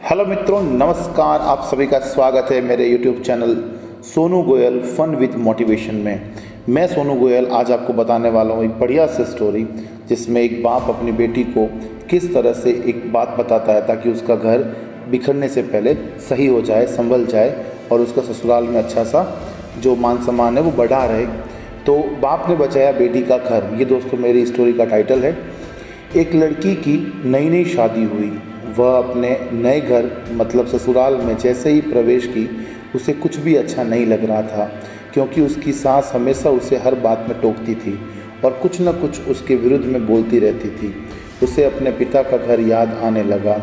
Hello मित्रों, नमस्कार। आप सभी का स्वागत है मेरे YouTube channel Sonu Goyal fun with motivation में। मैं सोनू गोयल आज आपको बताने वाला हूँ एक बढ़िया सी स्टोरी, जिसमें एक बाप अपनी बेटी को किस तरह से एक बात बताता है ताकि उसका घर बिखरने से पहले सही हो जाए, संभल जाए और उसका ससुराल में अच्छा सा जो मान सम्मान है वो बढ़ा रहे। तो बाप ने बचाया बेटी का घर, ये दोस्तों मेरी स्टोरी का टाइटल है। एक लड़की की नई नई शादी हुई। वह अपने नए घर मतलब ससुराल में जैसे ही प्रवेश की, उसे कुछ भी अच्छा नहीं लग रहा था, क्योंकि उसकी सास हमेशा उसे हर बात में टोकती थी और कुछ न कुछ उसके विरुद्ध में बोलती रहती थी। उसे अपने पिता का घर याद आने लगा।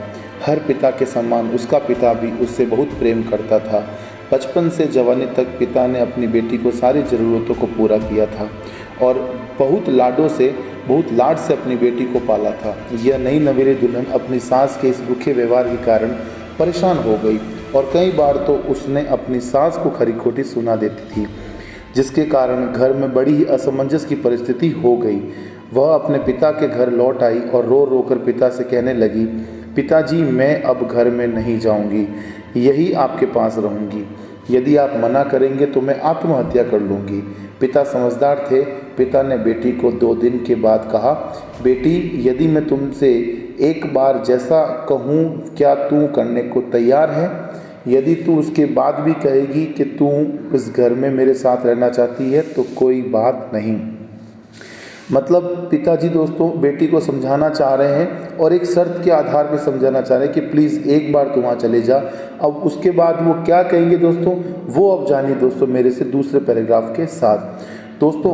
हर पिता के समान उसका पिता भी उससे बहुत प्रेम करता था। बचपन से जवानी तक पिता ने अपनी बेटी को सारी ज़रूरतों को पूरा किया था और बहुत लाड से अपनी बेटी को पाला था। यह नई नवेली दुल्हन अपनी सास के इस रूखे व्यवहार के कारण परेशान हो गई और कई बार तो उसने अपनी सास को खरी खोटी सुना देती थी, जिसके कारण घर में बड़ी ही असमंजस की परिस्थिति हो गई। वह अपने पिता के घर लौट आई और रो रो कर पिता से कहने लगी, पिताजी, मैं अब घर में नहीं जाऊंगी, यही आपके पास रहूंगी। यदि आप मना करेंगे तो मैं आत्महत्या कर लूँगी। पिता समझदार थे। पिता ने बेटी को 2 दिन के बाद कहा, बेटी, यदि मैं तुमसे एक बार जैसा कहूँ क्या तू करने को तैयार है? यदि तू उसके बाद भी कहेगी कि तू इस घर में मेरे साथ रहना चाहती है तो कोई बात नहीं। मतलब पिताजी दोस्तों बेटी को समझाना चाह रहे हैं और एक शर्त के आधार पर समझाना चाह रहे हैं कि प्लीज़ एक बार तुम वहाँ चले जा। अब उसके बाद वो क्या कहेंगे दोस्तों, वो अब जानिए दोस्तों मेरे से दूसरे पैराग्राफ के साथ। दोस्तों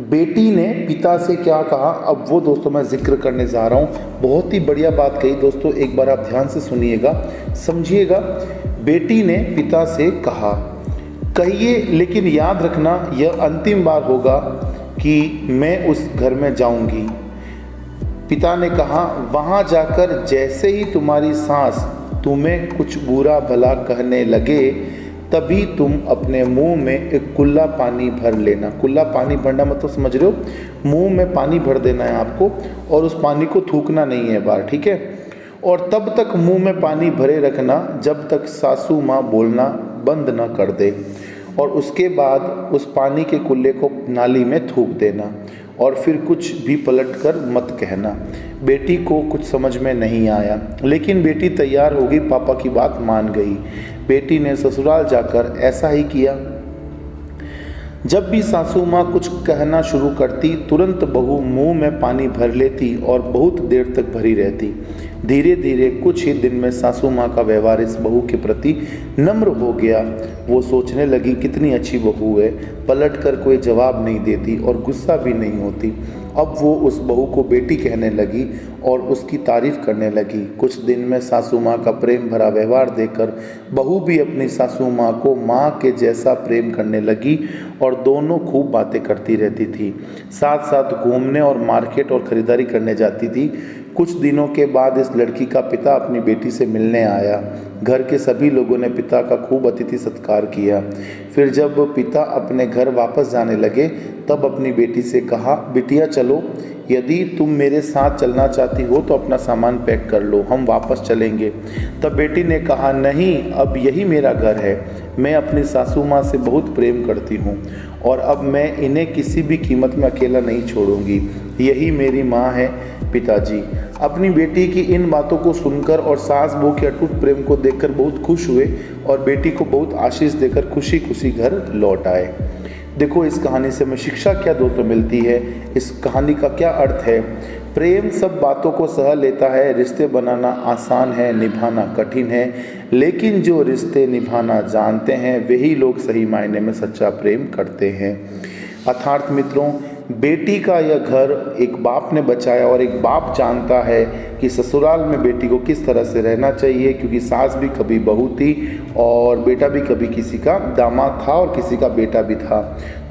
बेटी ने पिता से क्या कहा, अब वो दोस्तों मैं जिक्र करने जा रहा हूँ। बहुत ही बढ़िया बात कही दोस्तों, एक बार आप ध्यान से सुनिएगा, समझिएगा। बेटी ने पिता से कहा, कहिए लेकिन याद रखना यह अंतिम बार होगा कि मैं उस घर में जाऊंगी। पिता ने कहा, वहाँ जाकर जैसे ही तुम्हारी सास तुम्हें कुछ बुरा भला कहने लगे तभी तुम अपने मुंह में एक कुल्ला पानी भर लेना। कुल्ला पानी भरना मतलब समझ रहे हो, मुंह में पानी भर देना है आपको और उस पानी को थूकना नहीं है बाहर, ठीक है? और तब तक मुंह में पानी भरे रखना जब तक सासू माँ बोलना बंद ना कर दे, और उसके बाद उस पानी के कुल्ले को नाली में थूक देना और फिर कुछ भी पलटकर मत कहना। बेटी को कुछ समझ में नहीं आया, लेकिन बेटी तैयार हो गई, पापा की बात मान गई। बेटी ने ससुराल जाकर ऐसा ही किया। जब भी सासू माँ कुछ कहना शुरू करती, तुरंत बहू मुंह में पानी भर लेती और बहुत देर तक भरी रहती। धीरे धीरे कुछ ही दिन में सासू माँ का व्यवहार इस बहू के प्रति नम्र हो गया। वो सोचने लगी, कितनी अच्छी बहू है, पलट कर कोई जवाब नहीं देती और गुस्सा भी नहीं होती। अब वो उस बहू को बेटी कहने लगी और उसकी तारीफ करने लगी। कुछ दिन में सासू माँ का प्रेम भरा व्यवहार देखकर बहू भी अपनी सासू माँ को माँ के जैसा प्रेम करने लगी और दोनों खूब बातें करती रहती थी। साथ साथ घूमने और मार्केट और ख़रीदारी करने जाती थी। कुछ दिनों के बाद इस लड़की का पिता अपनी बेटी से मिलने आया। घर के सभी लोगों ने पिता का खूब अतिथि सत्कार किया। फिर जब पिता अपने घर वापस जाने लगे तब अपनी बेटी से कहा, बिटिया चलो, यदि तुम मेरे साथ चलना चाहती हो तो अपना सामान पैक कर लो, हम वापस चलेंगे। तब बेटी ने कहा, नहीं, अब यही मेरा घर है। मैं अपनी सासू माँ से बहुत प्रेम करती हूँ और अब मैं इन्हें किसी भी कीमत में अकेला नहीं छोड़ूंगी। यही मेरी माँ है पिताजी। अपनी बेटी की इन बातों को सुनकर और सास बहू के अटूट प्रेम को देखकर बहुत खुश हुए और बेटी को बहुत आशीष देकर खुशी खुशी घर लौट आए। देखो इस कहानी से हमें शिक्षा क्या दोस्तों मिलती है, इस कहानी का क्या अर्थ है। प्रेम सब बातों को सह लेता है। रिश्ते बनाना आसान है, निभाना कठिन है, लेकिन जो रिश्ते निभाना जानते हैं वही लोग सही मायने में सच्चा प्रेम करते हैं। अर्थात मित्रों, बेटी का यह घर एक बाप ने बचाया और एक बाप जानता है कि ससुराल में बेटी को किस तरह से रहना चाहिए, क्योंकि सास भी कभी बहू थी और बेटा भी कभी किसी का दामाद था और किसी का बेटा भी था।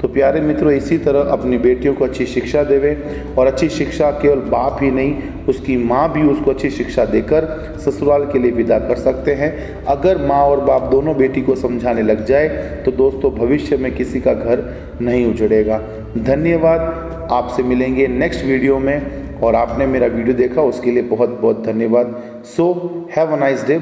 तो प्यारे मित्रों, इसी तरह अपनी बेटियों को अच्छी शिक्षा देवें और अच्छी शिक्षा केवल बाप ही नहीं, उसकी माँ भी उसको अच्छी शिक्षा देकर ससुराल के लिए विदा कर सकते हैं। अगर माँ और बाप दोनों बेटी को समझाने लग जाए तो दोस्तों भविष्य में किसी का घर नहीं उजड़ेगा। धन्यवाद। आपसे मिलेंगे नेक्स्ट वीडियो में और आपने मेरा वीडियो देखा उसके लिए बहुत बहुत धन्यवाद। So have a nice day.